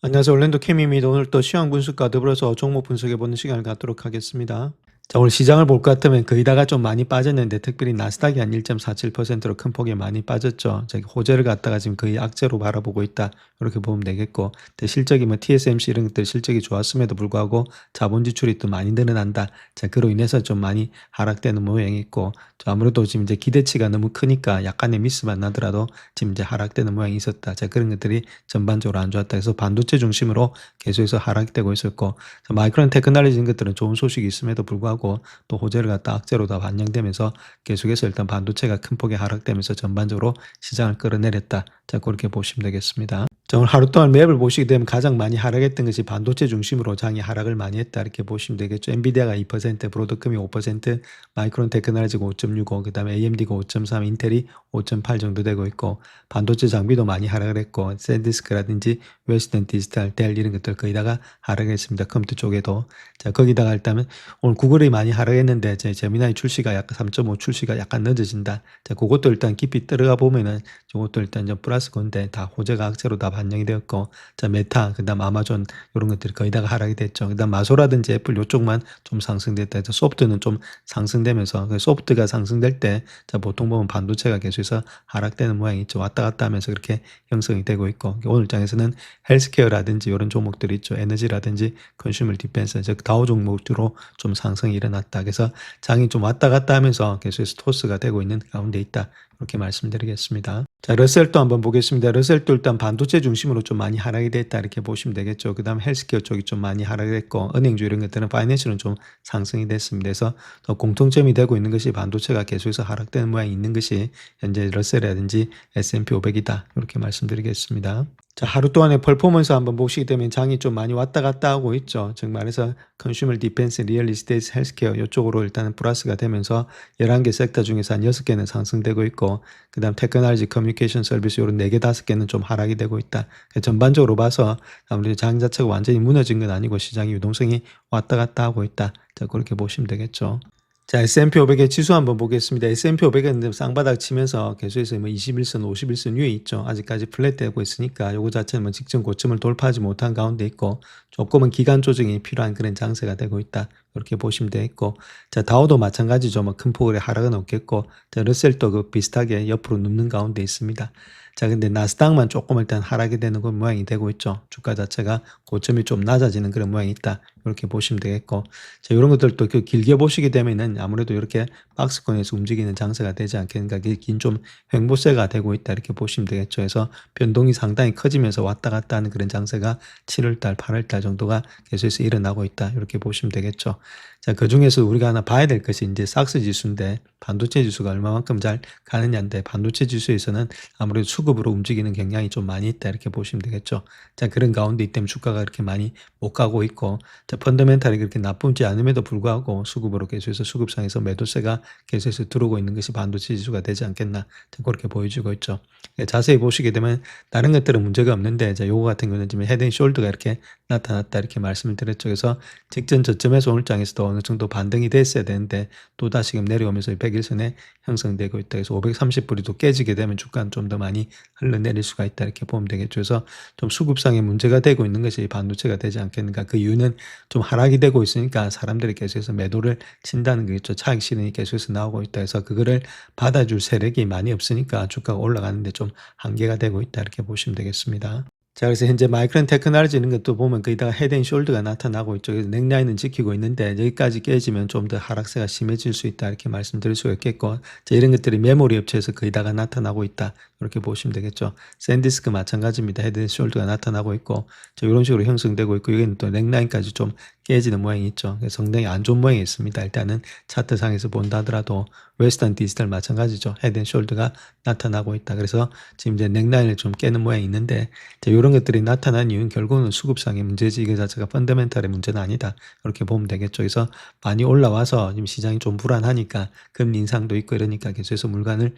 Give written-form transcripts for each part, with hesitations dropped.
안녕하세요. 올랜도 케미입니다. 오늘 또 시황 분석과 더불어서 종목 분석해보는 시간을 갖도록 하겠습니다. 자, 오늘 시장을 볼 것 같으면 거의 다가 좀 많이 빠졌는데 특별히 나스닥이 한 1.47%로 큰 폭이 많이 빠졌죠. 자, 호재를 갖다가 지금 거의 악재로 바라보고 있다. 이렇게 보면 되겠고, 근데 실적이 뭐 TSMC 이런 것들 실적이 좋았음에도 불구하고 자본 지출이 또 많이 늘어난다. 자, 그로 인해서 좀 많이 하락되는 모양이 있고, 아무래도 지금 이제 기대치가 너무 크니까 약간의 미스만 나더라도 지금 이제 하락되는 모양이 있었다. 자, 그런 것들이 전반적으로 안 좋았다. 그래서 반도체 중심으로 계속해서 하락되고 있었고, 마이크론 테크놀로지 이런 것들은 좋은 소식이 있음에도 불구하고 또 호재를 갖다 악재로 다 반영되면서 계속해서 일단 반도체가 큰 폭의 하락되면서 전반적으로 시장을 끌어내렸다. 자, 그렇게 보시면 되겠습니다. 자, 오늘 하루 동안 맵을 보시게 되면 가장 많이 하락했던 것이 반도체 중심으로 장이 하락을 많이 했다. 이렇게 보시면 되겠죠. 엔비디아가 2%, 브로드컴이 5%, 마이크론 테크놀로지가 5.65, 그 다음에 AMD가 5.3, 인텔이 5.8 정도 되고 있고, 반도체 장비도 많이 하락을 했고, 샌디스크라든지 웨스턴 디지털, 델 이런 것들 거의 다가 하락했습니다. 컴퓨터 쪽에도. 자, 거기다가 일단은 오늘 구글이 많이 하락했는데, 제미나이 출시가 약간 3.5 출시가 약간 늦어진다. 자, 그것도 일단 깊이 들어가 보면은, 저것도 일단 좀 플러스 건데, 다 호재가 악재로 다 반영이 되었고, 자, 메타, 그 다음 아마존, 이런 것들이 거의 다가 하락이 됐죠. 그 다음 마소라든지 애플 요쪽만 좀 상승됐다 해서 소프트는 좀 상승되면서, 소프트가 상승될 때, 자, 보통 보면 반도체가 계속해서 하락되는 모양이 있죠. 왔다 갔다 하면서 그렇게 형성이 되고 있고, 오늘 장에서는 헬스케어라든지 이런 종목들이 있죠. 에너지라든지 컨슈머 디펜스, 즉 다우 종목으로 좀 상승이 일어났다. 그래서 장이 좀 왔다 갔다 하면서 계속해서 토스가 되고 있는 가운데 있다. 이렇게 말씀드리겠습니다. 자, 러셀도 한번 보겠습니다. 러셀도 일단 반도체 중심으로 좀 많이 하락이 됐다. 이렇게 보시면 되겠죠. 그 다음 헬스케어 쪽이 좀 많이 하락이 됐고, 은행주 이런 것들은 파이낸셜은 좀 상승이 됐습니다. 그래서 더 공통점이 되고 있는 것이 반도체가 계속해서 하락되는 모양이 있는 것이 현재 러셀이라든지 S&P 500이다. 이렇게 말씀드리겠습니다. 자, 하루 동안의 퍼포먼스 한번 보시게 되면 장이 좀 많이 왔다 갔다 하고 있죠. 즉 말해서 컨슈머 디펜스, 리얼 이스테이트, 헬스케어 이쪽으로 일단은 플러스가 되면서 11개 섹터 중에서 한 6개는 상승되고 있고, 그 다음 테크놀로지, 커뮤니케이션 서비스 이런 4개, 5개는 좀 하락이 되고 있다. 전반적으로 봐서 아무래도 장 자체가 완전히 무너진 건 아니고 시장의 유동성이 왔다 갔다 하고 있다. 자, 그렇게 보시면 되겠죠. 자, S&P 500의 지수 한번 보겠습니다. S&P 500은 쌍바닥 치면서 계속해서 뭐 21선, 51선 위에 있죠. 아직까지 플랫되고 있으니까 요거 자체는 뭐 직전 고점을 돌파하지 못한 가운데 있고, 조금은 기간 조정이 필요한 그런 장세가 되고 있다. 이렇게 보시면 되겠고, 자, 다우도 마찬가지죠. 뭐 큰 폭의 하락은 없겠고, 자, 러셀도 그 비슷하게 옆으로 눕는 가운데 있습니다. 자, 근데 나스닥만 조금 일단 하락이 되는 그런 모양이 되고 있죠. 주가 자체가 고점이 좀 낮아지는 그런 모양이 있다. 이렇게 보시면 되겠고, 자, 이런 것들도 그 길게 보시게 되면은 아무래도 이렇게 박스권에서 움직이는 장세가 되지 않겠는가, 긴 좀 횡보세가 되고 있다. 이렇게 보시면 되겠죠. 그래서 변동이 상당히 커지면서 왔다 갔다 하는 그런 장세가 7월달, 8월달 정도가 계속해서 일어나고 있다. 이렇게 보시면 되겠죠. 자, 그 중에서 우리가 하나 봐야 될 것이 이제 삭스 지수인데, 반도체 지수가 얼마만큼 잘 가느냐인데, 반도체 지수에서는 아무래도 수급으로 움직이는 경향이 좀 많이 있다. 이렇게 보시면 되겠죠. 자, 그런 가운데 있기 때문에 주가가 그렇게 많이 못 가고 있고, 자, 펀더멘탈이 그렇게 나쁘지 않음에도 불구하고 수급으로 계속해서 수급상에서 매도세가 계속해서 들어오고 있는 것이 반도체 지수가 되지 않겠나. 자, 그렇게 보여주고 있죠. 자세히 보시게 되면 다른 것들은 문제가 없는데, 자, 요거 같은 경우는 지금 헤드앤숄더가 이렇게 나타났다. 이렇게 말씀을 드렸죠. 그래서 직전 저점에서 오늘 장에서도 어느 정도 반등이 됐어야 되는데 또 다시금 내려오면서 100일선에 형성되고 있다. 그래서 530불이 또 깨지게 되면 주가는 좀 더 많이 흘러내릴 수가 있다. 이렇게 보면 되겠죠. 그래서 좀 수급상의 문제가 되고 있는 것이 반도체가 되지 않겠는가. 그 이유는 좀 하락이 되고 있으니까 사람들이 계속해서 매도를 친다는 거겠죠. 차익 실현이 계속해서 나오고 있다. 해서 그거를 받아줄 세력이 많이 없으니까 주가가 올라가는데 좀 한계가 되고 있다. 이렇게 보시면 되겠습니다. 자, 그래서 현재 마이크론 테크놀로지 이런 것도 보면 거기다가 헤드앤숄더가 나타나고 있죠. 그래서 넥라인은 지키고 있는데 여기까지 깨지면 좀 더 하락세가 심해질 수 있다. 이렇게 말씀드릴 수가 있겠고, 자, 이런 것들이 메모리 업체에서 거기다가 나타나고 있다. 이렇게 보시면 되겠죠. 샌디스크 마찬가지입니다. 헤드앤숄더가 나타나고 있고, 자, 이런 식으로 형성되고 있고, 여기는 또 넥라인까지 좀 깨지는 모양이 있죠. 그래서 상당히 안 좋은 모양이 있습니다. 일단은 차트상에서 본다 하더라도 웨스턴 디지털 마찬가지죠. 헤드앤숄더가 나타나고 있다. 그래서 지금 이제 넥라인을 좀 깨는 모양이 있는데, 자, 이런 것들이 나타난 이유는 결국은 수급상의 문제지 이거 자체가 펀더멘탈의 문제는 아니다. 이렇게 보면 되겠죠. 그래서 많이 올라와서 지금 시장이 좀 불안하니까 금리 인상도 있고 이러니까 계속해서 물건을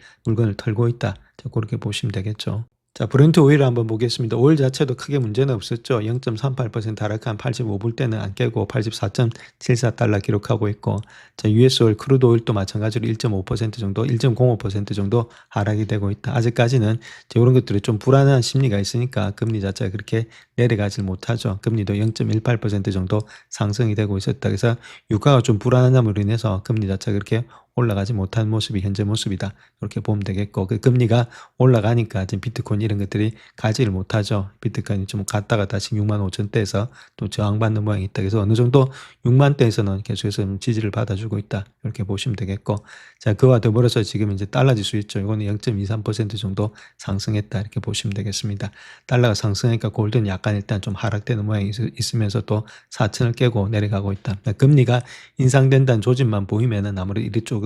털고 있다. 자, 그렇게 보시면 되겠죠. 자, 브렌트 오일 한번 보겠습니다. 오일 자체도 크게 문제는 없었죠. 0.38% 하락한 85불 때는 안 깨고 84.74달러 기록하고 있고, 자, US 오일, 크루드 오일도 마찬가지로 1.5% 정도, 1.05% 정도 하락이 되고 있다. 아직까지는 이런 것들이 좀 불안한 심리가 있으니까 금리 자체가 그렇게 내려가질 못하죠. 금리도 0.18% 정도 상승이 되고 있었다. 그래서 유가가 좀 불안한 점으로 인해서 금리 자체가 그렇게 올라가지 못한 모습이 현재 모습이다. 이렇게 보면 되겠고, 그 금리가 올라가니까 지금 비트코인 이런 것들이 가지를 못하죠. 비트코인이 좀 갔다가 다시 6만 5천대에서 또 저항받는 모양이 있다. 그래서 어느 정도 6만 대에서는 계속해서 좀 지지를 받아주고 있다. 이렇게 보시면 되겠고, 자, 그와 더불어서 지금 이제 달러 지수 있죠. 이거는 0.23% 정도 상승했다. 이렇게 보시면 되겠습니다. 달러가 상승하니까 골드는 약간 일단 좀 하락되는 모양이 있으면서 또 4천을 깨고 내려가고 있다. 금리가 인상된다는 조짐만 보이면은 아무래도 이쪽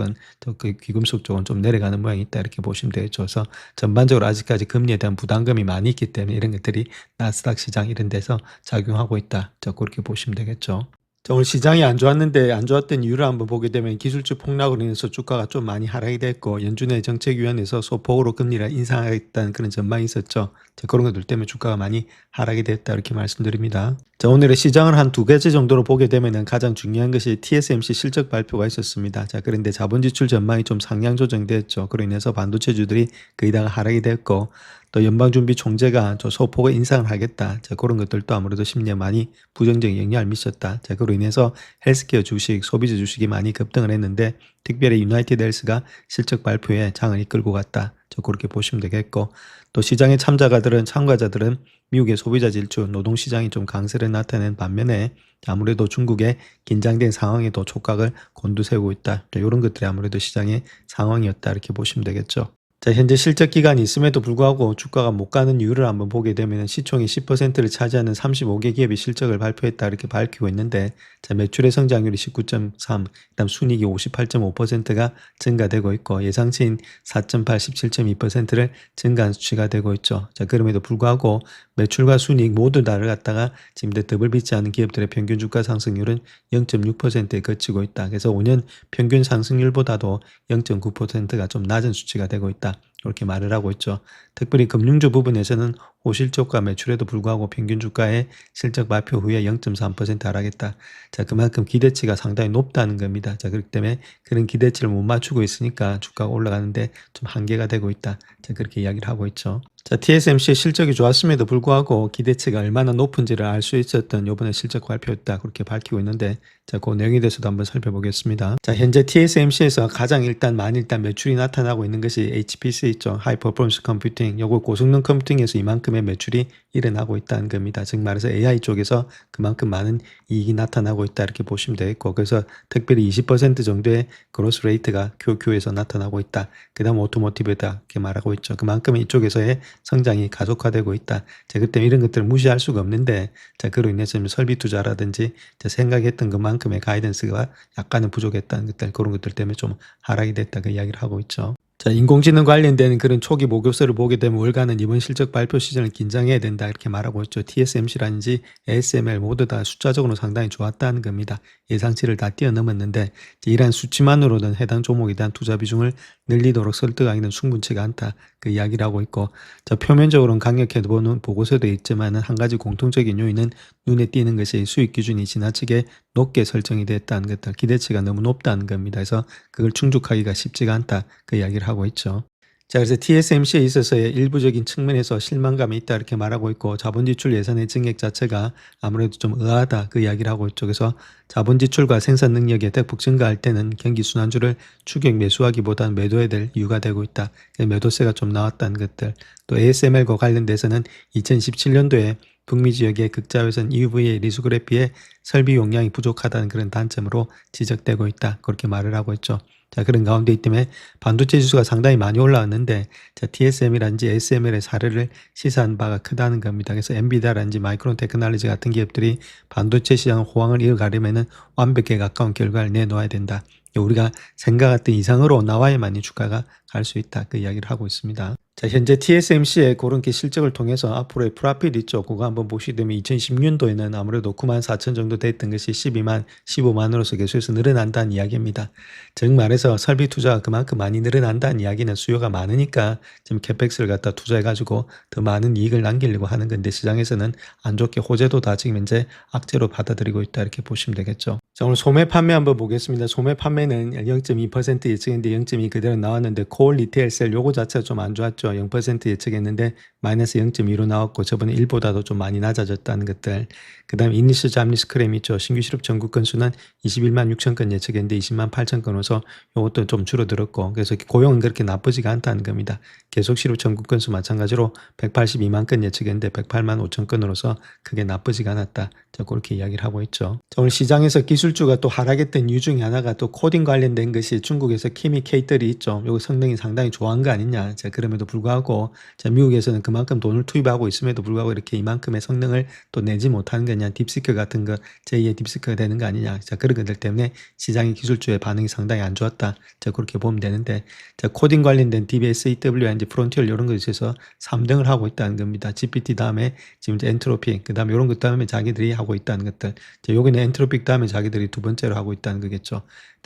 그 귀금속 쪽은 좀 내려가는 모양이 있다 이렇게 보시면 되겠죠. 그래서 전반적으로 아직까지 금리에 대한 부담감이 많이 있기 때문에 이런 것들이 나스닥 시장 이런 데서 작용하고 있다. 그렇게 보시면 되겠죠. 자, 오늘 시장이 안 좋았는데 안 좋았던 이유를 한번 보게 되면 기술주 폭락으로 인해서 주가가 좀 많이 하락이 됐고, 연준의 정책위원회에서 소폭으로 금리를 인상하겠다는 그런 전망이 있었죠. 자, 그런 것들 때문에 주가가 많이 하락이 됐다 이렇게 말씀드립니다. 자, 오늘의 시장을 한 두 가지 정도로 보게 되면은 가장 중요한 것이 TSMC 실적 발표가 있었습니다. 자, 그런데 자본 지출 전망이 좀 상향 조정됐죠. 그로 인해서 반도체주들이 거의 다 하락이 됐고, 또 연방준비총재가 소폭의 인상을 하겠다. 자, 그런 것들도 아무래도 심리에 많이 부정적인 영향을 미쳤다. 자, 그로 인해서 헬스케어 주식, 소비재 주식이 많이 급등을 했는데, 특별히 유나이티드 헬스가 실적 발표에 장을 이끌고 갔다. 그렇게 보시면 되겠고, 또 시장의 참가자들은 미국의 소비자 질주, 노동시장이 좀 강세를 나타낸 반면에 아무래도 중국의 긴장된 상황에도 촉각을 곤두세우고 있다. 이런 것들이 아무래도 시장의 상황이었다. 이렇게 보시면 되겠죠. 자, 현재 실적 기간이 있음에도 불구하고 주가가 못 가는 이유를 한번 보게 되면 시총이 10%를 차지하는 35개 기업이 실적을 발표했다 이렇게 밝히고 있는데, 자, 매출의 성장률이 19.3, 그다음 순이익이 58.5%가 증가되고 있고, 예상치인 4.8, 17.2%를 증가한 수치가 되고 있죠. 자, 그럼에도 불구하고 매출과 순이익 모두 다를 갖다가 지금 더블 비치 하는 기업들의 평균 주가 상승률은 0.6%에 그치고 있다. 그래서 5년 평균 상승률보다도 0.9%가 좀 낮은 수치가 되고 있다. 이렇게 말을 하고 있죠. 특별히 금융주 부분에서는 호실적과 매출에도 불구하고 평균 주가의 실적 발표 후에 0.3% 하락했다. 자, 그만큼 기대치가 상당히 높다는 겁니다. 자, 그렇기 때문에 그런 기대치를 못 맞추고 있으니까 주가가 올라가는데 좀 한계가 되고 있다. 자, 그렇게 이야기를 하고 있죠. 자, TSMC의 실적이 좋았음에도 불구하고 기대치가 얼마나 높은지를 알 수 있었던 이번에 실적 발표였다. 그렇게 밝히고 있는데, 자, 그 내용에 대해서도 한번 살펴보겠습니다. 자, 현재 TSMC에서 가장 일단 매출이 나타나고 있는 것이 HPC 있죠. 하이 퍼포먼스 컴퓨팅. 요거 고성능 컴퓨팅에서 이만큼의 매출이 일어나고 있다는 겁니다. 즉 말해서 AI 쪽에서 그만큼 많은 이익이 나타나고 있다 이렇게 보시면 되겠고, 그래서 특별히 20% 정도의 그로스 레이트가 QQ에서 나타나고 있다. 그 다음 오토모티브다 이렇게 말하고 있죠. 그만큼 이쪽에서의 성장이 가속화되고 있다. 자, 그때 이런 것들을 무시할 수가 없는데, 자, 그로 인해서 설비 투자라든지 생각했던 것만큼의 가이던스가 약간은 부족했다는 것들, 그런 것들 때문에 좀 하락이 됐다 그 이야기를 하고 있죠. 자, 인공지능 관련된 그런 초기 목요서를 보게 되면 월가는 이번 실적 발표 시즌을 긴장해야 된다 이렇게 말하고 있죠. TSMC라든지 ASML 모두 다 숫자적으로 상당히 좋았다는 겁니다. 예상치를 다 뛰어넘었는데, 이러한 수치만으로는 해당 종목에 대한 투자 비중을 늘리도록 설득하기는 충분치가 않다 그 이야기를 하고 있고, 자, 표면적으로는 강력해 보는 보고서도 있지만 한 가지 공통적인 요인은 눈에 띄는 것이 수익 기준이 지나치게 높게 설정이 됐다는 것들, 기대치가 너무 높다는 겁니다. 그래서 그걸 충족하기가 쉽지가 않다 그 이야기를 하고 있죠. 자, 그래서 TSMC에 있어서의 일부적인 측면에서 실망감이 있다 이렇게 말하고 있고, 자본지출 예산의 증액 자체가 아무래도 좀 의아하다 그 이야기를 하고 있죠. 그래서 자본지출과 생산 능력이 대폭 증가할 때는 경기순환주를 추격 매수하기보다는 매도해야 될 이유가 되고 있다. 매도세가 좀 나왔다는 것들, 또 ASML과 관련돼서는 2017년도에 북미 지역의 극자회선 EUV의 리소그래피의 설비 용량이 부족하다는 그런 단점으로 지적되고 있다. 그렇게 말을 하고 있죠. 자, 그런 가운데 이 때문에 반도체 지수가 상당히 많이 올라왔는데, 자, TSM이라든지 ASML의 사례를 시사한 바가 크다는 겁니다. 그래서 엔비디아라든지 마이크론 테크놀로지 같은 기업들이 반도체 시장 호황을 이어가려면은 완벽에 가까운 결과를 내놓아야 된다. 우리가 생각했던 이상으로 나와야만이 주가가 갈 수 있다 그 이야기를 하고 있습니다. 자, 현재 TSMC의 그런 실적을 통해서 앞으로의 프라핏 있죠. 그거 한번 보시게 되면 2016년도에는 아무래도 9만 4천 정도 됐던 것이 12만, 15만으로서 계속해서 늘어난다는 이야기입니다. 즉 말해서 설비 투자가 그만큼 많이 늘어난다는 이야기는 수요가 많으니까 지금 캐펙스를 갖다 투자해가지고 더 많은 이익을 남기려고 하는 건데, 시장에서는 안 좋게 호재도 다 지금 현재 악재로 받아들이고 있다 이렇게 보시면 되겠죠. 자, 오늘 소매 판매 한번 보겠습니다. 소매 판매는 0.2% 예측인데 0.2 그대로 나왔는데, 코어 리테일 셀 요거 자체가 좀 안 좋았죠. 했죠. 0% 예측했는데 마이너스 0.2로 나왔고 저번에 1보다도 좀 많이 낮아졌다는 것들. 그다음에 이니스 잡니스 크램 있죠. 신규 실업 전국 건수는 21만 6천 건 예측했는데 20만 8천 건으로서 이것도 좀 줄어들었고 그래서 고용은 그렇게 나쁘지가 않다는 겁니다. 계속 실업 전국 건수 마찬가지로 182만 건 예측했는데 108만 5천 건으로서 크게 나쁘지가 않았다. 자, 그렇게 이야기를 하고 있죠. 자, 오늘 시장에서 기술주가 또 하락했던 이유 중에 하나가 또 코딩 관련된 것이 중국에서 키미 K3 있죠. 요거 성능이 상당히 좋아한 거 아니냐. 자, 그럼에도 불구하고 자, 미국에서는 그만큼 돈을 투입하고 있음에도 불구하고 이렇게 이만큼의 성능을 또 내지 못하는 거냐. 딥시크 같은 거 제2의 딥시크가 되는 거 아니냐. 자, 그런 것들 때문에 시장의 기술주의 반응이 상당히 안 좋았다. 자, 그렇게 보면 되는데 자, 코딩 관련된 DBS, AWS, 이제 프론티어 이런 것에 있어서 3등을 하고 있다는 겁니다. GPT 다음에 지금 이제 엔트로피, 그 다음에 이런 것 다음에 자기들이 하고 있다는 것들. 자, 여기는 엔트로피 다음에 자기들이 두 번째로 하고 있다는 거겠죠.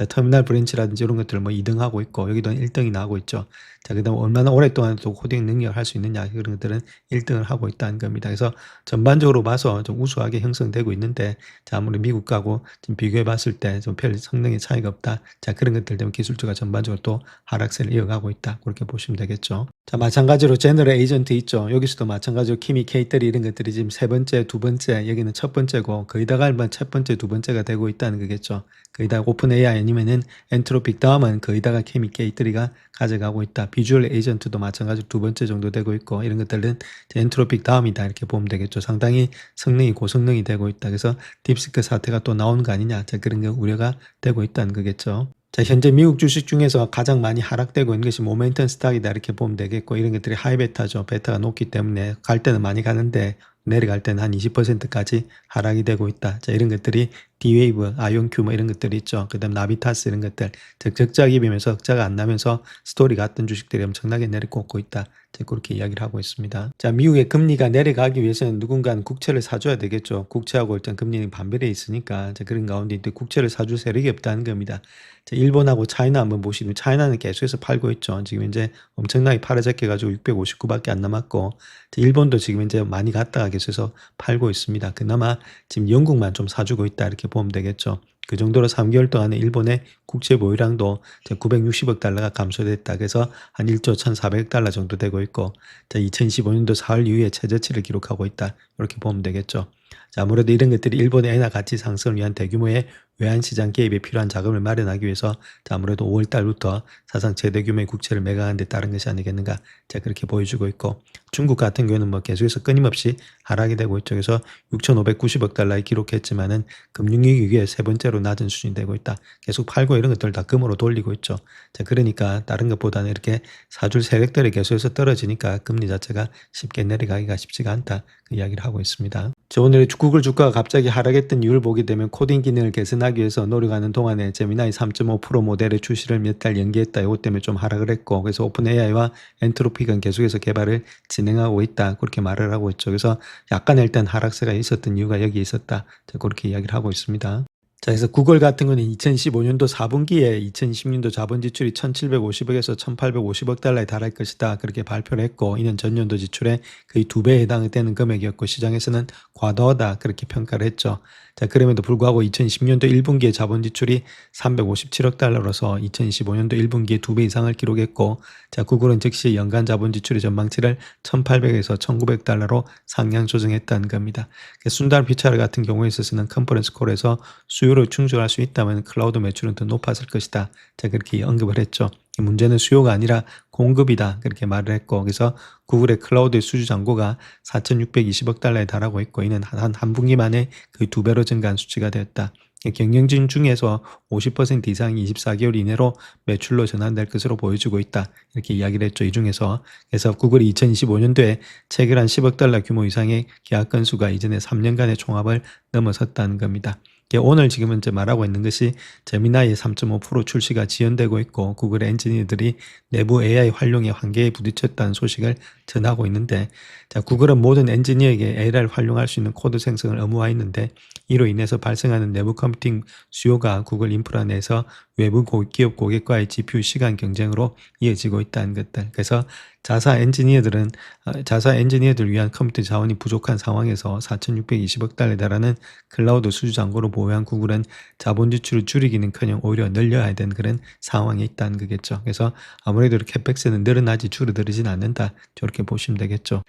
터미널 브랜치라든지 이런 것들을 뭐 2등 하고 있고 여기도 1등이 나오고 있죠. 자, 그다음 얼마나 오랫동안 또 코딩 능력을 할 수 있느냐 그런 것들은 1등을 하고 있다는 겁니다. 그래서 전반적으로 봐서 좀 우수하게 형성되고 있는데 자, 아무리 미국하고 좀 비교해 봤을 때 좀 별 성능의 차이가 없다. 자, 그런 것들 때문에 기술주가 전반적으로 또 하락세를 이어가고 있다. 그렇게 보시면 되겠죠. 자, 마찬가지로 제너럴 에이전트 있죠. 여기서도 마찬가지로 키미 K3 이런 것들이 지금 세 번째, 두 번째, 여기는 첫 번째고 거의 다가 첫 번째, 두 번째가 되고 있다는 거겠죠. 거의 다 오픈 AI 아니면은 엔트로픽 다음은 거의 다가 키미 K3가 가져가고 있다. 비주얼 에이전트도 마찬가지로 두 번째 정도 되고 있고 이런 것들은 엔트로픽 다음이다 이렇게 보면 되겠죠. 상당히 성능이 고성능이 되고 있다. 그래서 딥시크 사태가 또 나오는 거 아니냐. 자, 그런 게 우려가 되고 있다는 거겠죠. 자, 현재 미국 주식 중에서 가장 많이 하락되고 있는 것이 모멘텀 스탁이다 이렇게 보면 되겠고 이런 것들이 하이베타죠. 베타가 높기 때문에 갈 때는 많이 가는데 내려갈 때는 한 20%까지 하락이 되고 있다. 자, 이런 것들이 D-Wave, 아이온큐 뭐 이런 것들이 있죠. 그 다음 나비타스 이런 것들. 즉, 적자기 비면서 적자가 안 나면서 스토리 같은 주식들이 엄청나게 내려꽂고 있다. 자, 그렇게 이야기를 하고 있습니다. 자, 미국의 금리가 내려가기 위해서는 누군가는 국채를 사줘야 되겠죠. 국채하고 일단 금리는 반별에 있으니까. 자, 그런 가운데 국채를 사줄 세력이 없다는 겁니다. 자, 일본하고 차이나 한번 보시면 차이나는 계속해서 팔고 있죠. 지금 이제 엄청나게 팔아제껴가지고 659밖에 안 남았고 자, 일본도 지금 이제 많이 갔다가 계속해서 팔고 있습니다. 그나마 지금 영국만 좀 사주고 있다 이렇게 보면 되겠죠. 그 정도로 3개월 동안에 일본의 국채 보유량도 960억 달러가 감소됐다. 그래서 한 1조 1,400억 달러 정도 되고 있고, 자, 2015년도 4월 이후에 최저치를 기록하고 있다. 이렇게 보면 되겠죠. 자, 아무래도 이런 것들이 일본의 엔화 가치 상승을 위한 대규모의 외환시장 개입에 필요한 자금을 마련하기 위해서 자, 아무래도 5월 달부터 사상 최대 규모의 국채를 매각하는 데 따른 것이 아니겠는가. 자, 그렇게 보여주고 있고, 중국 같은 경우는 뭐 계속해서 끊임없이 하락이 되고 있죠. 그래서 6,590억 달러에 기록했지만은 금융위기 이후에 세 번째로 낮은 수준이 되고 있다. 계속 팔고 이런 것들 다 금으로 돌리고 있죠. 자, 그러니까 다른 것보다는 이렇게 사줄 세력들이 계속해서 떨어지니까 금리 자체가 쉽게 내려가기가 쉽지가 않다. 그 이야기를 하고 있습니다. 저 오늘 구글 주가가 갑자기 하락했던 이유를 보게 되면 코딩 기능을 개선하기 위해서 노력하는 동안에 제미나이 3.5 모델의 출시를 몇 달 연기했다. 이것 때문에 좀 하락을 했고 그래서 오픈 AI와 엔트로픽은 계속해서 개발을 진행하고 있다. 그렇게 말을 하고 있죠. 그래서 약간 일단 하락세가 있었던 이유가 여기에 있었다. 자, 그렇게 이야기를 하고 있습니다. 자, 그래서 구글 같은 거는 2015년도 4분기에 2010년도 자본 지출이 1,750억에서 1,850억 달러에 달할 것이다. 그렇게 발표를 했고, 이는 전년도 지출의 거의 2배에 해당되는 금액이었고, 시장에서는 과도하다. 그렇게 평가를 했죠. 자, 그럼에도 불구하고 2010년도 1분기에 자본 지출이 357억 달러로서 2025년도 1분기에 2배 이상을 기록했고, 자, 구글은 즉시 연간 자본 지출의 전망치를 1,800에서 1,900 달러로 상향 조정했다는 겁니다. 순달 피차르 같은 경우에 있어서는 컨퍼런스 콜에서 수요를 충족할 수 있다면 클라우드 매출은 더 높아질 것이다. 자, 그렇게 언급을 했죠. 문제는 수요가 아니라 공급이다. 그렇게 말을 했고, 그래서 구글의 클라우드 수주 잔고가 4,620억 달러에 달하고 있고, 이는 한 분기 만에 거의 2배로 증가한 수치가 되었다. 경영진 중에서 50% 이상이 24개월 이내로 매출로 전환될 것으로 보여주고 있다. 이렇게 이야기를 했죠. 이 중에서. 그래서 구글이 2025년도에 체결한 10억 달러 규모 이상의 계약 건수가 이전에 3년간의 총합을 넘어섰다는 겁니다. 오늘 지금 현재 말하고 있는 것이 제미나이의 3.5% 출시가 지연되고 있고 구글의 엔지니어들이 내부 AI 활용의 한계에 부딪혔다는 소식을 전하고 있는데, 자, 구글은 모든 엔지니어에게 AI를 활용할 수 있는 코드 생성을 의무화했는데, 이로 인해서 발생하는 내부 컴퓨팅 수요가 구글 인프라 내에서 외부 기업 고객과의 GPU 시간 경쟁으로 이어지고 있다는 것들. 그래서 자사 엔지니어들 위한 컴퓨터 자원이 부족한 상황에서 4,620억 달러에 달하는 클라우드 수주 잔고로 보유한 구글은 자본 지출을 줄이기는커녕 오히려 늘려야 되는 그런 상황에 있다는 거겠죠. 그래서 아무래도 이렇게 캡백스는 늘어나지 줄어들지는 않는다. 저렇게 보시면 되겠죠.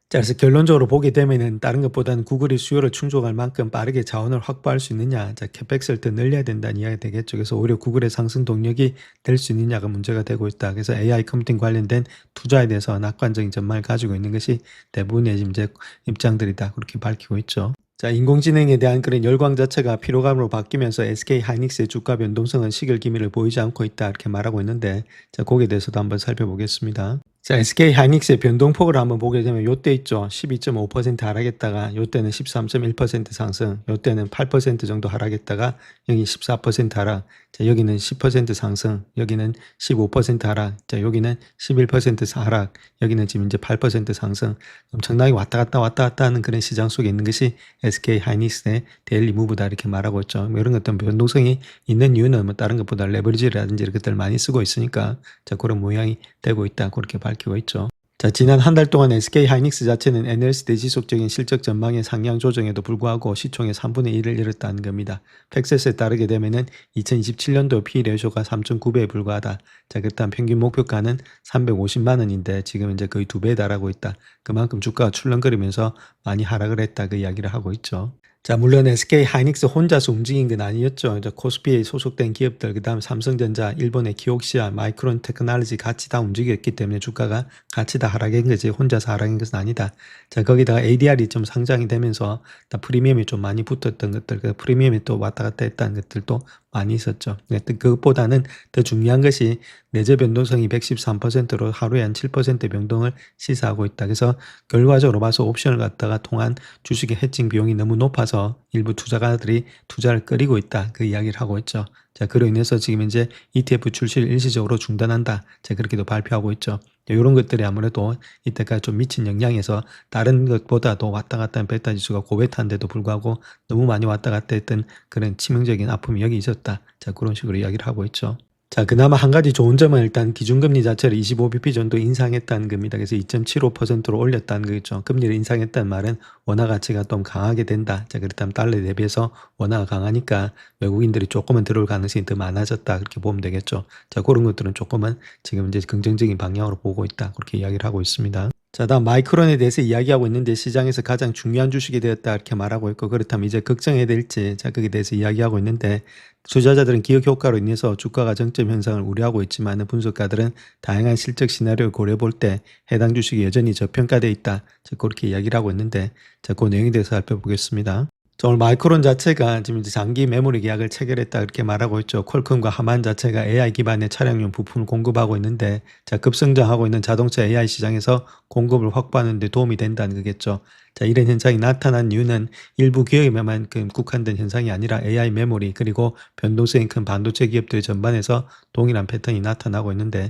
자, 그래서 결론적으로 보게 되면은 다른 것보다는 구글이 수요를 충족할 만큼 빠르게 자원을 확보할 수 있느냐, 자, 캐펙스를 더 늘려야 된다는 이야기가 되겠죠. 그래서 오히려 구글의 상승 동력이 될 수 있느냐가 문제가 되고 있다. 그래서 AI 컴퓨팅 관련된 투자에 대해서 낙관적인 전망을 가지고 있는 것이 대부분의 지금 이제 입장들이다. 그렇게 밝히고 있죠. 자, 인공지능에 대한 그런 열광 자체가 피로감으로 바뀌면서 SK 하이닉스의 주가 변동성은 식을 기미를 보이지 않고 있다. 이렇게 말하고 있는데, 자, 거기에 대해서도 한번 살펴보겠습니다. 자, SK 하이닉스의 변동폭을 한번 보게 되면 요때 있죠. 12.5% 하락했다가 요때는 13.1% 상승, 요때는 8% 정도 하락했다가 여기 14% 하락, 자, 여기는 10% 상승, 여기는 15% 하락, 자, 여기는 11% 하락, 여기는 지금 이제 8% 상승. 엄청나게 왔다 갔다 하는 그런 시장 속에 있는 것이 SK 하이닉스의 데일리 무브다 이렇게 말하고 있죠. 뭐 이런 것들 변동성이 있는 이유는 뭐 다른 것보다 레버리지라든지 이런 것들을 많이 쓰고 있으니까, 자, 그런 모양이 되고 있다. 그렇게 밝히고 있죠. 자, 지난 한 달 동안 SK 하이닉스 자체는 NLSD 지속적인 실적 전망의 상향 조정에도 불구하고 시총의 3분의 1을 잃었다는 겁니다. 팩셋에 따르게 되면은 2027년도 P 레이쇼가 3.9배에 불과하다. 자, 그렇다면 평균 목표가는 350만 원인데 지금 이제 거의 2배에 달하고 있다. 그만큼 주가가 출렁거리면서 많이 하락을 했다. 그 이야기를 하고 있죠. 자, 물론 SK 하이닉스 혼자서 움직인 건 아니었죠. 이제 코스피에 소속된 기업들, 그 다음 삼성전자, 일본의 키옥시아, 마이크론 테크놀로지 같이 다 움직였기 때문에 주가가 같이 다 하락한 거지 혼자서 하락한 것은 아니다. 자, 거기다가 ADR이 좀 상장이 되면서 다 프리미엄이 좀 많이 붙었던 것들, 그 프리미엄이 또 왔다 갔다 했다는 것들도 많이 있었죠. 그것보다는 더 중요한 것이 내재 변동성이 113%로 하루에 한 7% 변동을 시사하고 있다. 그래서 결과적으로 봐서 옵션을 갖다가 통한 주식의 해칭 비용이 너무 높아서 일부 투자가들이 투자를 꺼리고 있다. 그 이야기를 하고 있죠. 자, 그로 인해서 지금 이제 ETF 출시를 일시적으로 중단한다. 자, 그렇게도 발표하고 있죠. 이런 것들이 아무래도 이때까지 좀 미친 영향에서 다른 것보다도 왔다 갔다 한 베타 지수가 고베타인데도 불구하고 너무 많이 왔다 갔다 했던 그런 치명적인 아픔이 여기 있었다. 자, 그런 식으로 이야기를 하고 있죠. 자, 그나마 한 가지 좋은 점은 일단 기준금리 자체를 25bp 정도 인상했다는 겁니다. 그래서 2.75%로 올렸다는 거겠죠. 금리를 인상했다는 말은 원화 가치가 좀 강하게 된다. 자, 그렇다면 달러에 대비해서 원화가 강하니까 외국인들이 조금은 들어올 가능성이 더 많아졌다. 그렇게 보면 되겠죠. 자, 그런 것들은 조금은 지금 이제 긍정적인 방향으로 보고 있다. 그렇게 이야기를 하고 있습니다. 자, 다음 마이크론에 대해서 이야기하고 있는데 시장에서 가장 중요한 주식이 되었다 이렇게 말하고 있고, 그렇다면 이제 걱정해야 될지, 자, 거기에 대해서 이야기하고 있는데, 투자자들은 기업 효과로 인해서 주가가 정점 현상을 우려하고 있지만 분석가들은 다양한 실적 시나리오를 고려해 볼 때 해당 주식이 여전히 저평가되어 있다. 자, 그렇게 이야기를 하고 있는데, 자, 그 내용에 대해서 살펴보겠습니다. 자, 오늘 마이크론 자체가 지금 이제 장기 메모리 계약을 체결했다 그렇게 말하고 있죠. 퀄컴과 하만 자체가 AI 기반의 차량용 부품을 공급하고 있는데, 자, 급성장하고 있는 자동차 AI 시장에서 공급을 확보하는 데 도움이 된다는 거겠죠. 자, 이런 현상이 나타난 이유는 일부 기업에만 국한된 현상이 아니라 AI 메모리 그리고 변동성이 큰 반도체 기업들 전반에서 동일한 패턴이 나타나고 있는데,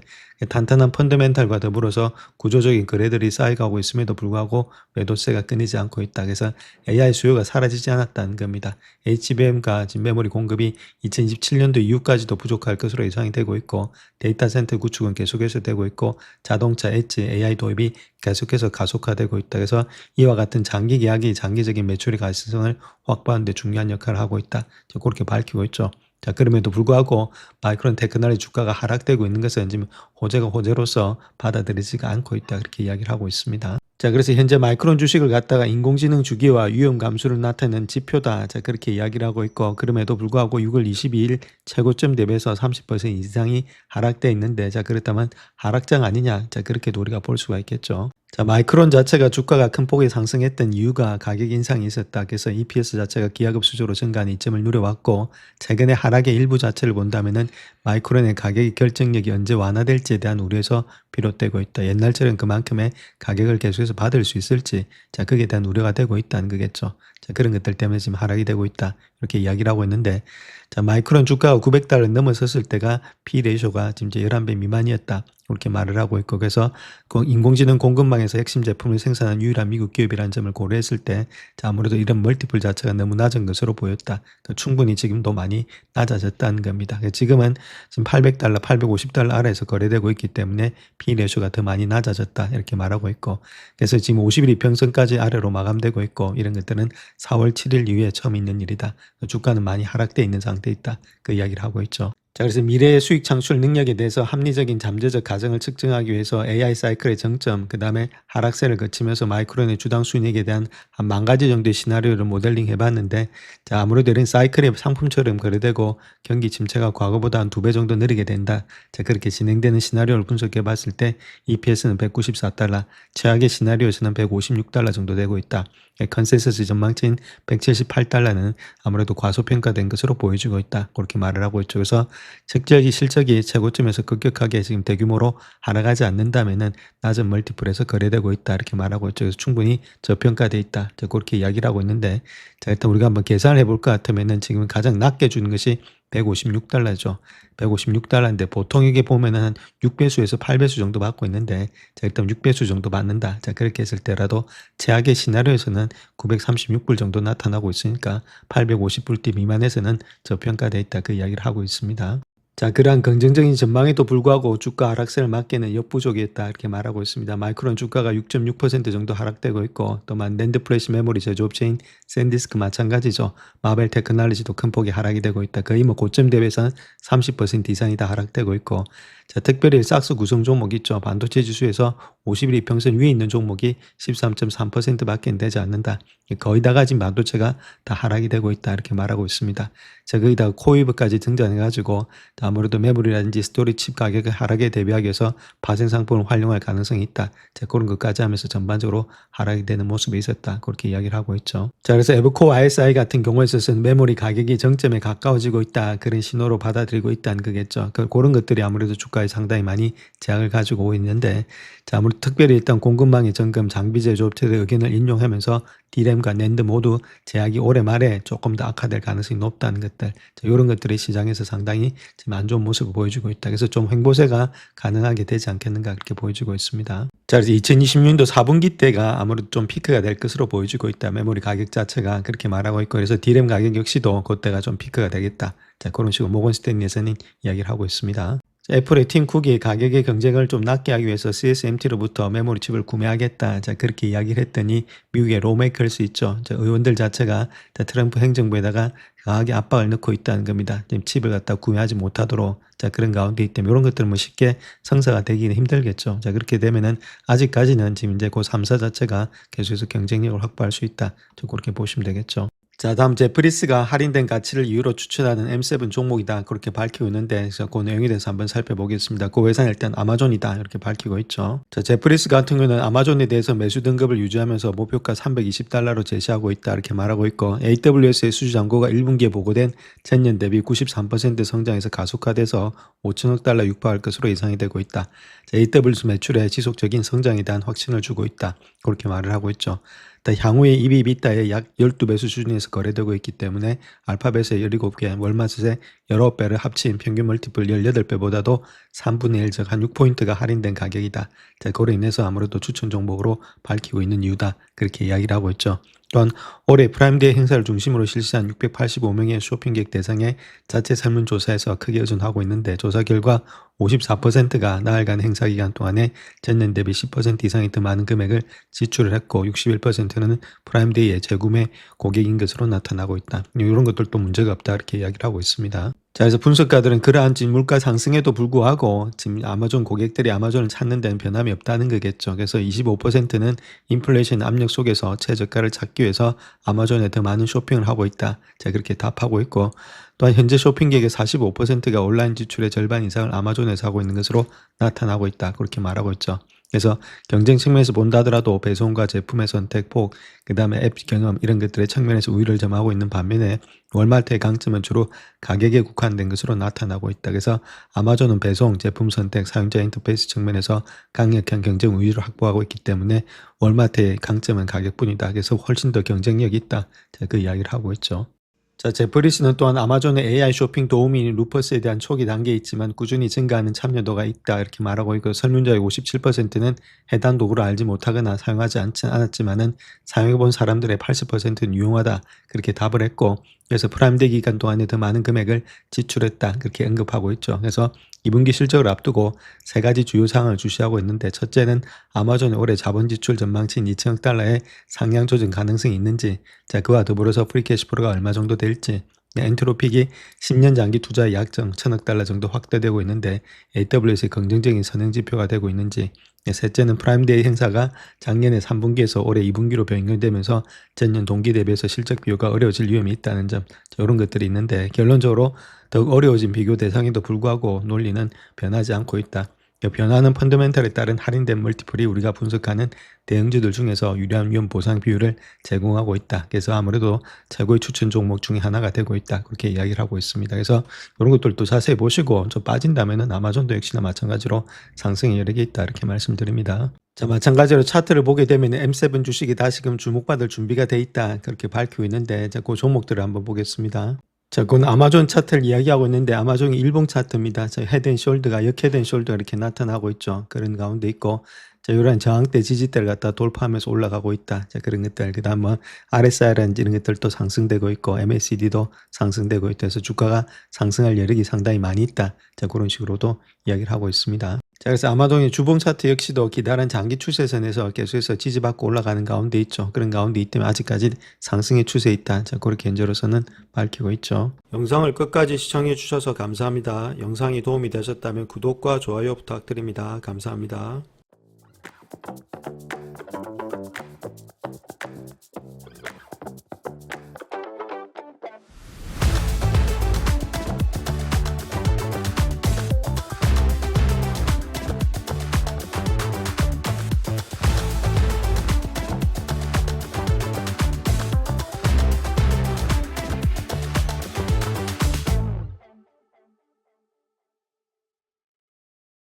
탄탄한 펀더멘탈과 더불어서 구조적인 거래들이 쌓여가고 있음에도 불구하고 매도세가 끊이지 않고 있다. 그래서 AI 수요가 사라지지 않았다는 겁니다. HBM과 지금 메모리 공급이 2027년도 이후까지도 부족할 것으로 예상이 되고 있고, 데이터 센터 구축은 계속해서 되고 있고, 자동차 엣지 AI 도입이 계속해서 가속화되고 있다. 그래서 이와 같은 장기 계약이 장기적인 매출의 가시성을 확보하는 데 중요한 역할을 하고 있다. 그렇게 밝히고 있죠. 자, 그럼에도 불구하고 마이크론 테크놀로지 주가가 하락되고 있는 것은 지금 호재가 호재로서 받아들이지가 않고 있다. 그렇게 이야기를 하고 있습니다. 자, 그래서 현재 마이크론 주식을 갖다가 인공지능 주기와 위험 감소를 나타내는 지표다. 자, 그렇게 이야기를 하고 있고, 그럼에도 불구하고 6월 22일 최고점 대비해서 30% 이상이 하락돼 있는데, 자, 그렇다면 하락장 아니냐? 자, 그렇게도 우리가 볼 수가 있겠죠. 자, 마이크론 자체가 주가가 큰 폭에 상승했던 이유가 가격 인상이 있었다. 그래서 EPS 자체가 기하급수적으로 증가하는 이점을 누려왔고, 최근에 하락의 일부 자체를 본다면은 마이크론의 가격의 결정력이 언제 완화될지에 대한 우려에서 비롯되고 있다. 옛날처럼 그만큼의 가격을 계속해서 받을 수 있을지, 자, 거기에 대한 우려가 되고 있다는 거겠죠. 자, 그런 것들 때문에 지금 하락이 되고 있다. 이렇게 이야기를 하고 있는데, 자, 마이크론 주가가 900달러 넘어섰을 때가 P 레이쇼가 지금 이제 11배 미만이었다. 그렇게 말을 하고 있고, 그래서 인공지능 공급망에서 핵심 제품을 생산한 유일한 미국 기업이라는 점을 고려했을 때, 자, 아무래도 이런 멀티플 자체가 너무 낮은 것으로 보였다. 충분히 지금도 많이 낮아졌다는 겁니다. 지금은 지금 800달러, 850달러 아래에서 거래되고 있기 때문에 P 레이쇼가 더 많이 낮아졌다. 이렇게 말하고 있고, 그래서 지금 50일 이평선까지 아래로 마감되고 있고, 이런 것들은 4월 7일 이후에 처음 있는 일이다. 주가는 많이 하락돼 있는 상태에 있다. 그 이야기를 하고 있죠. 자, 그래서 미래의 수익 창출 능력에 대해서 합리적인 잠재적 가정을 측정하기 위해서 AI 사이클의 정점, 그 다음에 하락세를 거치면서 마이크론의 주당 순이익에 대한 한 10,000가지 정도의 시나리오를 모델링 해봤는데, 자, 아무래도 이런 사이클이 상품처럼 거래되고 경기 침체가 과거보다 한 2배 정도 느리게 된다. 자, 그렇게 진행되는 시나리오를 분석해봤을 때 EPS는 194달러, 최악의 시나리오에서는 156달러 정도 되고 있다. 컨센서스 전망치인 178달러는 아무래도 과소평가된 것으로 보여지고 있다. 그렇게 말을 하고 있죠. 그래서 적절히 실적이 최고점에서 급격하게 지금 대규모로 하락하지 않는다면은 낮은 멀티플에서 거래되고 있다. 이렇게 말하고 있죠. 그래서 충분히 저평가돼 있다. 그렇게 이야기를 하고 있는데, 자, 일단 우리가 한번 계산을 해볼 것 같으면은 지금 가장 낮게 주는 것이 156달러죠. 156달러인데 보통 이게 보면은 한 6배수에서 8배수 정도 받고 있는데, 자, 일단 6배수 정도 받는다. 자, 그렇게 했을 때라도 최악의 시나리오에서는 936불 정도 나타나고 있으니까 850불대 미만에서는 저평가돼 있다. 그 이야기를 하고 있습니다. 자, 그러한 긍정적인 전망에도 불구하고 주가 하락세를 막기에는 역부족이었다. 이렇게 말하고 있습니다. 마이크론 주가가 6.6% 정도 하락되고 있고, 또한 낸드 플래시 메모리 제조업체인 샌디스크 마찬가지죠. 마벨 테크놀로지도 큰 폭의 하락이 되고 있다. 거의 뭐 고점 대비해서는 30% 이상이 다 하락되고 있고, 자, 특별히 삭스 구성 종목 있죠. 반도체 지수에서 50일 이평선 위에 있는 종목이 13.3%밖에 되지 않는다. 거의 다 가진 반도체가 다 하락이 되고 있다. 이렇게 말하고 있습니다. 자, 거기다가 코이브까지 등장해가지고 아무래도 메모리라든지 스토리 칩 가격의 하락에 대비하기 위해서 파생 상품을 활용할 가능성이 있다. 자, 그런 것까지 하면서 전반적으로 하락이 되는 모습이 있었다. 그렇게 이야기를 하고 있죠. 자, 그래서 에버코어 ISI 같은 경우에 있어서는 메모리 가격이 정점에 가까워지고 있다. 그런 신호로 받아들이고 있다는 거겠죠. 그런 것들이 아무래도 주가에 상당히 많이 제약을 가지고 있는데, 자, 아무래도 특별히 일단 공급망의 점검, 장비 제조업체들의 의견을 인용하면서 D램과 낸드 모두 제약이 올해 말에 조금 더 악화될 가능성이 높다는 것들, 자, 이런 것들이 시장에서 상당히 지금 안 좋은 모습을 보여주고 있다. 그래서 좀 횡보세가 가능하게 되지 않겠는가 그렇게 보여지고 있습니다. 자, 그래서 2026년도 4분기 때가 아무래도 좀 피크가 될 것으로 보여지고 있다. 메모리 가격 자체가 그렇게 말하고 있고, 그래서 D램 가격 역시도 그때가 좀 피크가 되겠다. 자, 그런 식으로 모건 스탠리에서는 이야기를 하고 있습니다. 애플의 팀 쿡이 가격의 경쟁을 좀 낮게 하기 위해서 CSMT로부터 메모리 칩을 구매하겠다. 자, 그렇게 이야기를 했더니 미국의 로메이커스 있죠. 자, 의원들 자체가 트럼프 행정부에다가 강하게 압박을 넣고 있다는 겁니다. 지금 칩을 갖다 구매하지 못하도록. 자, 그런 가운데 있기 때문에 이런 것들은 뭐 쉽게 성사가 되기는 힘들겠죠. 자, 그렇게 되면은 아직까지는 지금 이제 그 3사 자체가 계속해서 경쟁력을 확보할 수 있다. 좀 그렇게 보시면 되겠죠. 자, 다음 제프리스가 할인된 가치를 이유로 추천하는 M7 종목이다. 그렇게 밝히고 있는데, 그래서 그 내용에 대해서 한번 살펴보겠습니다. 그 회사는 일단 아마존이다. 이렇게 밝히고 있죠. 자, 제프리스 같은 경우는 아마존에 대해서 매수 등급을 유지하면서 목표가 320달러로 제시하고 있다. 이렇게 말하고 있고, AWS의 수주 잔고가 1분기에 보고된 전년 대비 93% 성장해서 가속화돼서 5천억 달러 육박할 것으로 예상이 되고 있다. 자, AWS 매출의 지속적인 성장에 대한 확신을 주고 있다. 그렇게 말을 하고 있죠. 향후에 EV/EBITDA의 약 12배 수준에서 거래되고 있기 때문에 알파벳의 17개, 월마트의 19배를 합친 평균 멀티플 18배보다도 3분의 1, 즉 한 6포인트가 할인된 가격이다. 자, 그로 인해서 아무래도 추천 종목으로 밝히고 있는 이유다. 그렇게 이야기를 하고 있죠. 또한 올해 프라임데이 행사를 중심으로 실시한 685명의 쇼핑객 대상의 자체 설문조사에서 크게 의존하고 있는데, 조사 결과 54%가 나흘간 행사 기간 동안에 전년 대비 10% 이상이 더 많은 금액을 지출을 했고, 61%는 프라임데이의 재구매 고객인 것으로 나타나고 있다. 이런 것들도 문제가 없다. 이렇게 이야기를 하고 있습니다. 자, 그래서 분석가들은 그러한 지금 물가 상승에도 불구하고 지금 아마존 고객들이 아마존을 찾는 데는 변함이 없다는 거겠죠. 그래서 25%는 인플레이션 압력 속에서 최저가를 찾기 위해서 아마존에 더 많은 쇼핑을 하고 있다. 자, 그렇게 답하고 있고, 또한 현재 쇼핑객의 45%가 온라인 지출의 절반 이상을 아마존에서 하고 있는 것으로 나타나고 있다. 그렇게 말하고 있죠. 그래서 경쟁 측면에서 본다 하더라도 배송과 제품의 선택폭, 그 다음에 앱 경험 이런 것들의 측면에서 우위를 점하고 있는 반면에 월마트의 강점은 주로 가격에 국한된 것으로 나타나고 있다. 그래서 아마존은 배송, 제품 선택, 사용자 인터페이스 측면에서 강력한 경쟁 우위를 확보하고 있기 때문에 월마트의 강점은 가격뿐이다. 그래서 훨씬 더 경쟁력이 있다. 자, 그 이야기를 하고 있죠. 자, 제프리스는 또한 아마존의 AI 쇼핑 도우미인 루퍼스에 대한 초기 단계에 있지만 꾸준히 증가하는 참여도가 있다 이렇게 말하고 있고, 설문자의 57%는 해당 도구를 알지 못하거나 사용하지 않았지만은 사용해본 사람들의 80%는 유용하다 그렇게 답을 했고, 그래서 프라임데이 기간 동안에 더 많은 금액을 지출했다 그렇게 언급하고 있죠. 그래서 2분기 실적을 앞두고 세 가지 주요 사항을 주시하고 있는데, 첫째는 아마존의 올해 자본 지출 전망치인 2천억 달러의 상향 조정 가능성이 있는지, 자, 그와 더불어서 프리 캐시플로가 얼마 정도 될지, 엔트로픽이 10년 장기 투자의 약정 1천억 달러 정도 확대되고 있는데 AWS의 긍정적인 선행 지표가 되고 있는지, 셋째는 프라임데이 행사가 작년에 3분기에서 올해 2분기로 변경되면서 전년 동기 대비해서 실적 비교가 어려워질 위험이 있다는 점, 이런 것들이 있는데 결론적으로 더욱 어려워진 비교 대상에도 불구하고 논리는 변하지 않고 있다. 변화하는 펀더멘털에 따른 할인된 멀티플이 우리가 분석하는 대형주들 중에서 유리한 위험 보상 비율을 제공하고 있다. 그래서 아무래도 최고의 추천 종목 중에 하나가 되고 있다. 그렇게 이야기를 하고 있습니다. 그래서 이런 것들도 자세히 보시고 좀 빠진다면은 아마존도 역시나 마찬가지로 상승이 여러 개 있다. 이렇게 말씀드립니다. 자, 마찬가지로 차트를 보게 되면 M7 주식이 다시금 주목받을 준비가 돼 있다. 그렇게 밝히고 있는데, 자, 그 종목들을 한번 보겠습니다. 자, 그건 아마존 차트를 이야기하고 있는데 아마존이 일봉 차트입니다. 자, 헤드앤숄더가 역헤드앤숄더가 이렇게 나타나고 있죠. 그런 가운데 있고, 자, 이러한 저항대 지지대를 갖다 돌파하면서 올라가고 있다. 자, 그런 것들. 그 다음 뭐 RSI라든지 이런 것들도 상승되고 있고 MACD도 상승되고 있다. 해서 주가가 상승할 여력이 상당히 많이 있다. 자, 그런 식으로도 이야기를 하고 있습니다. 자, 그래서 아마존의 주봉 차트 역시도 기다란 장기 추세선에서 계속해서 지지받고 올라가는 가운데 있죠. 그런 가운데 있다면 아직까지 상승의 추세에 있다. 자, 그렇게 현재로서는 밝히고 있죠. 영상을 끝까지 시청해 주셔서 감사합니다. 영상이 도움이 되셨다면 구독과 좋아요 부탁드립니다. 감사합니다.